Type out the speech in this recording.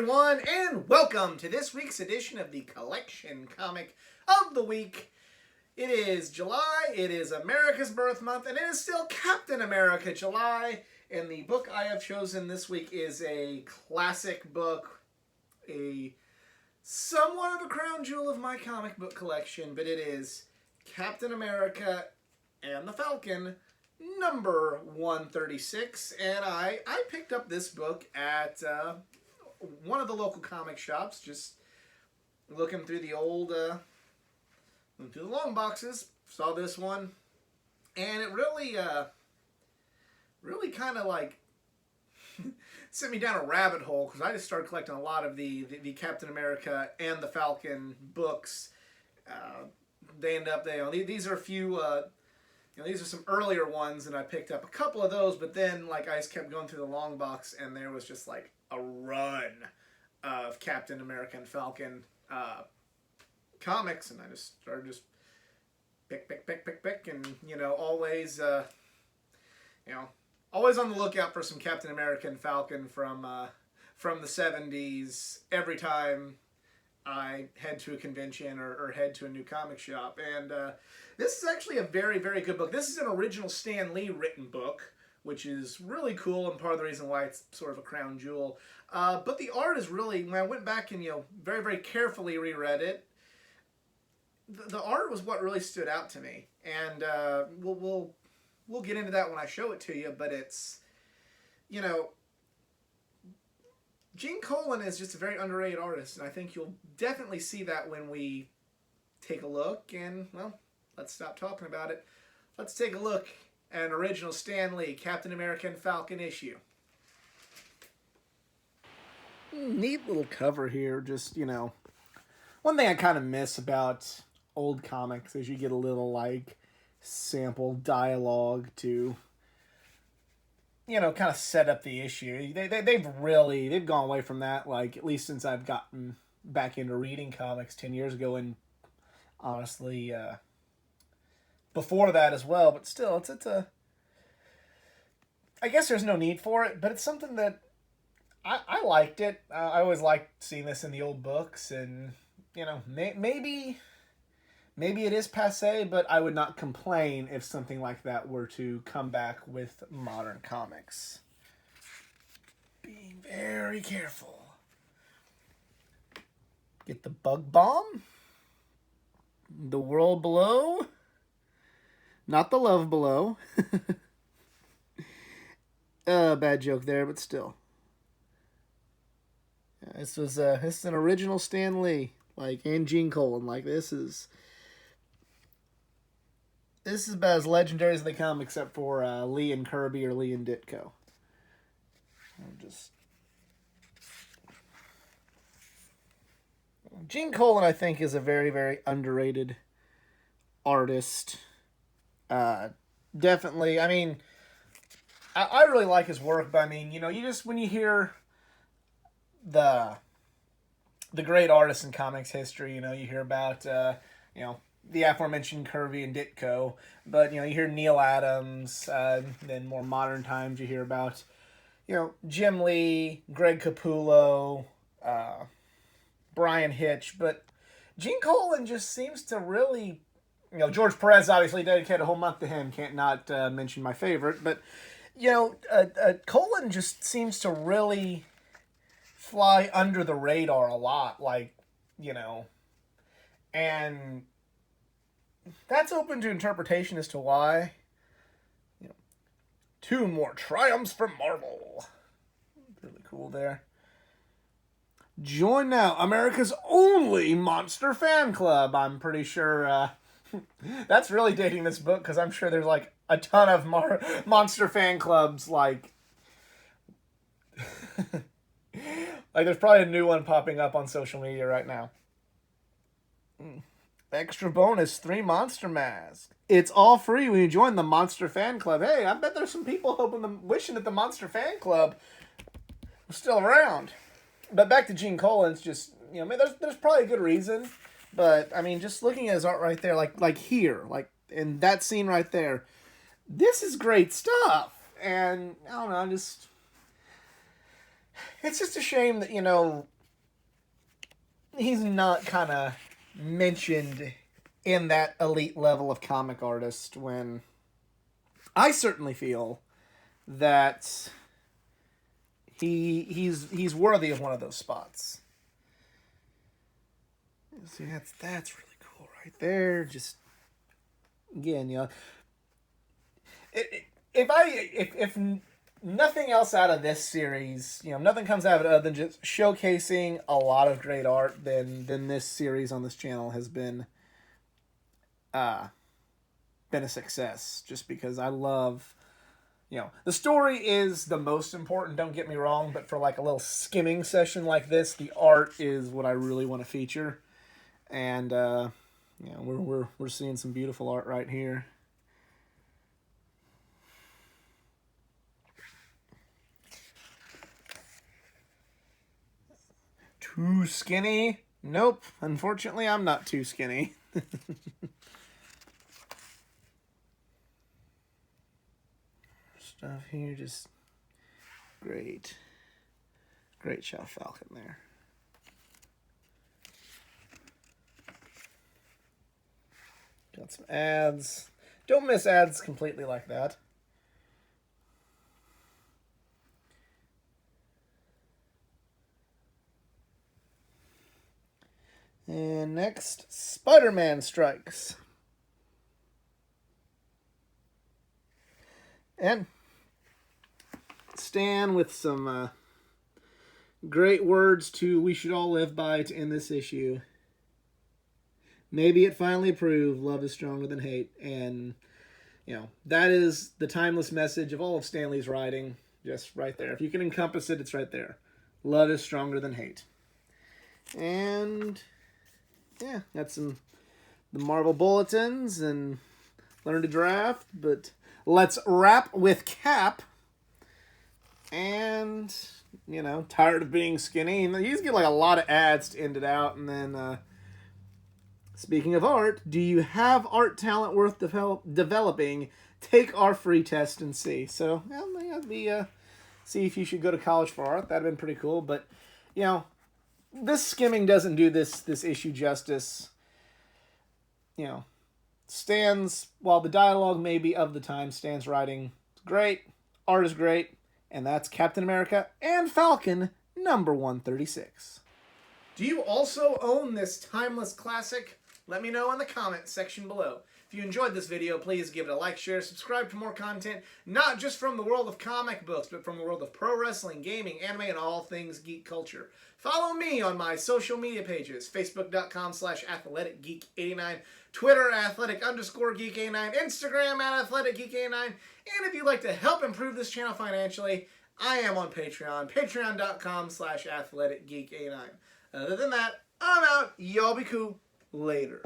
everyone, and welcome to this week's edition of the Collection Comic of the Week. It is July, it is America's birth month, and it is still Captain America July. And the book I have chosen this week is a classic book, a somewhat of a crown jewel of my comic book collection, but it is Captain America and the Falcon, number 136. And I picked up this book at one of the local comic shops, just looking through the old, through the long boxes, saw this one, and it really kind of like sent me down a rabbit hole, because I just started collecting a lot of the Captain America and the Falcon books. They end up, these are a few, these are some earlier ones, and I picked up a couple of those, but then like I just kept going through the long box, and there was just like a run of Captain America and Falcon comics, and I just started pick, and always always on the lookout for some Captain America and Falcon from the 70s every time I head to a convention or head to a new comic shop. And this is actually a very, very good book. This is an original Stan Lee written book, which is really cool and part of the reason why it's sort of a crown jewel. But the art is really, when I went back and very, very carefully reread it, the art was what really stood out to me. And we'll get into that when I show it to you, but it's, Gene Colan is just a very underrated artist, and I think you'll definitely see that when we take a look. And, well, let's stop talking about it. Let's take a look at an original Stan Lee Captain America and Falcon issue. Neat little cover here. Just, one thing I kind of miss about old comics is you get a little, like, sample dialogue to, kind of set up the issue. They've gone away from that, like, at least since I've gotten back into reading comics 10 years ago, and honestly, before that as well. But still, it's a, I guess there's no need for it, but it's something that I liked it. I always liked seeing this in the old books, and, maybe it is passé, but I would not complain if something like that were to come back with modern comics. Being very careful. Get the bug bomb. The world below. Not the love below. Bad joke there, but still. This is an original Stan Lee, and Gene Colan. This is about as legendary as they come, except for Lee and Kirby or Lee and Ditko. Gene Colan, I think, is a very, very underrated artist. Definitely. I mean, I really like his work, but I mean, you just, when you hear the great artists in comics history, you hear about, the aforementioned Kirby and Ditko, but, you hear Neil Adams, then more modern times you hear about, Jim Lee, Greg Capullo, Brian Hitch, but Gene Colan just seems to really, George Perez obviously dedicated a whole month to him, can't not mention my favorite, but, Colan just seems to really fly under the radar a lot, and that's open to interpretation as to why. Two more triumphs for Marvel. Really cool there. Join now America's only monster fan club. I'm pretty sure that's really dating this book, because I'm sure there's a ton of monster fan clubs. There's probably a new one popping up on social media right now. Extra bonus, 3 monster masks. It's all free when you join the Monster Fan Club. Hey, I bet there's some people wishing that the Monster Fan Club was still around. But back to Gene Colan's, just, there's probably a good reason. But, I mean, just looking at his art right there, like here, in that scene right there, this is great stuff. And, I don't know, it's just a shame that, he's not kind of mentioned in that elite level of comic artist, when I certainly feel that he's worthy of one of those spots. See, that's really cool right there. Just again, if nothing else out of this series, nothing comes out of it other than just showcasing a lot of great art, then this series on this channel has been a success. Just because I love, the story is the most important, don't get me wrong, but for like a little skimming session like this, the art is what I really want to feature. And we're seeing some beautiful art right here. Too skinny? Nope. Unfortunately, I'm not too skinny. Stuff here, just great. Great shot, Falcon there. Got some ads. Don't miss ads completely like that. And next, Spider-Man strikes. And Stan with some great words we should all live by to end this issue. Maybe it finally proved love is stronger than hate. And, that is the timeless message of all of Stan Lee's writing. Just right there. If you can encompass it, it's right there. Love is stronger than hate. And, yeah, got the Marvel bulletins and learn to draft. But let's wrap with Cap. And, tired of being skinny. He's getting like a lot of ads to end it out. And then, speaking of art, do you have art talent worth developing? Take our free test and see. So, see if you should go to college for art. That'd been pretty cool. But, this skimming doesn't do this issue justice. Stan's, while the dialogue may be of the time, Stan's writing is great, art is great, and that's Captain America and Falcon number 136. Do you also own this timeless classic? Let me know in the comment section below. If you enjoyed this video, please give it a like, share, subscribe for more content, not just from the world of comic books, but from the world of pro wrestling, gaming, anime, and all things geek culture. Follow me on my social media pages, facebook.com/athleticgeek89, Twitter @athletic_geek89, Instagram @athleticgeek89, and if you'd like to help improve this channel financially, I am on Patreon, patreon.com/athleticgeek89. Other than that, I'm out. Y'all be cool. Later.